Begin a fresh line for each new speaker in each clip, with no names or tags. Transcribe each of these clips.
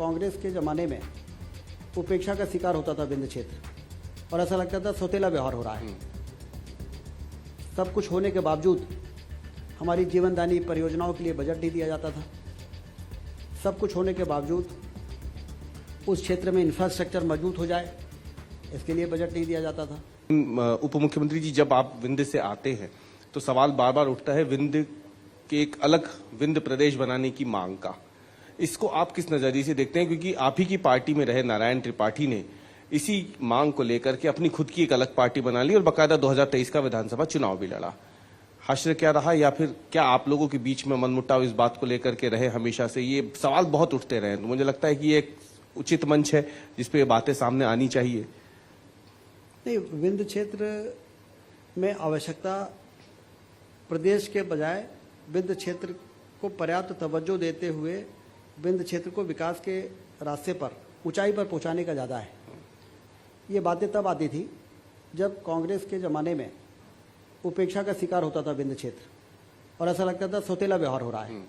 कांग्रेस के ज़माने में उपेक्षा का शिकार होता था विंध्य क्षेत्र, और ऐसा लगता था सौतेला व्यवहार हो रहा है। सब कुछ होने के बावजूद हमारी जीवनदायी परियोजनाओं के लिए बजट नहीं दिया जाता था। सब कुछ होने के बावजूद उस क्षेत्र में इंफ्रास्ट्रक्चर मजबूत हो जाए, इसके लिए बजट नहीं दिया जाता था।
उप मुख्यमंत्री जी, जब आप विंध्य से आते हैं तो सवाल बार बार उठता है विंध्य के एक अलग विंध्य प्रदेश बनाने की मांग का। इसको आप किस नजरिए से देखते हैं, क्योंकि आप ही की पार्टी में रहे नारायण त्रिपाठी ने इसी मांग को लेकर के अपनी खुद की एक अलग पार्टी बना ली और बाकायदा 2023 का विधानसभा चुनाव भी लड़ा। हश्र क्या रहा, या फिर क्या आप लोगों के बीच में मनमुटाव इस बात को लेकर के रहे हमेशा से? ये सवाल बहुत उठते रहे, तो मुझे लगता है कि ये एक उचित मंच है जिसपे ये बातें सामने आनी चाहिए।
नहीं, विंध्य क्षेत्र में आवश्यकता प्रदेश के बजाय विंध्य क्षेत्र को पर्याप्त तवज्जो देते हुए विंध्य क्षेत्र को विकास के रास्ते पर, ऊंचाई पर पहुंचाने का ज़्यादा है। ये बातें तब आती थी जब कांग्रेस के ज़माने में उपेक्षा का शिकार होता था विंध्य क्षेत्र, और ऐसा लगता था सौतेला व्यवहार हो रहा है।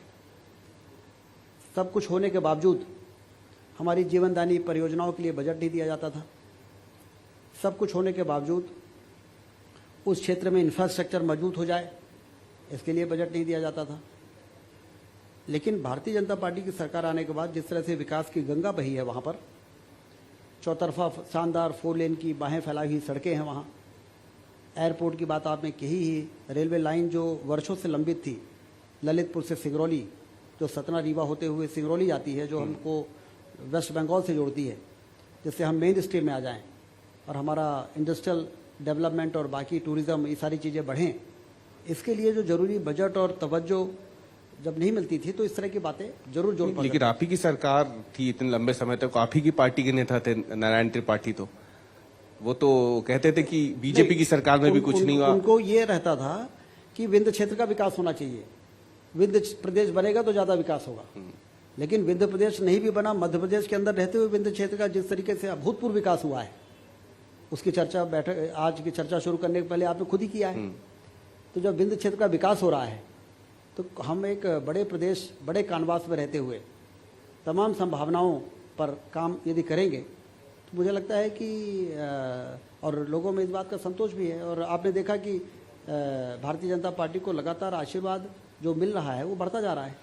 सब कुछ होने के बावजूद हमारी जीवनदायी परियोजनाओं के लिए बजट नहीं दिया जाता था। सब कुछ होने के बावजूद उस क्षेत्र में इंफ्रास्ट्रक्चर मजबूत हो जाए, इसके लिए बजट नहीं दिया जाता था। लेकिन भारतीय जनता पार्टी की सरकार आने के बाद जिस तरह से विकास की गंगा बही है, वहाँ पर चौतरफा शानदार 4 लेन की बाहें फैलाई हुई सड़कें हैं, वहाँ एयरपोर्ट की बात आपने कही ही, रेलवे लाइन जो वर्षों से लंबित थी, ललितपुर से सिंगरौली, जो सतना रीवा होते हुए सिंगरौली जाती है, जो हमको वेस्ट बंगाल से जोड़ती है, जिससे हम मेन स्ट्रीम में आ जाएं और हमारा इंडस्ट्रियल डेवलपमेंट और बाकी टूरिज्म, ये सारी चीज़ें बढ़ें। इसके लिए जो जरूरी बजट और तवज्जो जब नहीं मिलती थी, तो इस तरह की बातें जरूर जोड़ पड़ती।
लेकिन आप ही की सरकार थी इतने लंबे समय तक, आप ही की पार्टी के नेता थे नारायण त्रिपाठी, तो वो तो कहते थे कि बीजेपी की सरकार में भी कुछ नहीं हुआ।
उनको ये रहता था कि विंध्य क्षेत्र का विकास होना चाहिए, विंध्य प्रदेश बनेगा तो ज्यादा विकास होगा। लेकिन विंध्य प्रदेश नहीं भी बना, मध्य प्रदेश के अंदर रहते हुए विंध्य क्षेत्र का जिस तरीके से अभूतपूर्व विकास हुआ है, उसकी चर्चा बैठक, आज की चर्चा शुरू करने के पहले आपने खुद ही किया है। तो जब विंध्य क्षेत्र का विकास हो रहा है, तो हम एक बड़े प्रदेश, बड़े कानवास में रहते हुए तमाम संभावनाओं पर काम यदि करेंगे, तो मुझे लगता है कि और लोगों में इस बात का संतोष भी है। और आपने देखा कि भारतीय जनता पार्टी को लगातार आशीर्वाद जो मिल रहा है वो बढ़ता जा रहा है।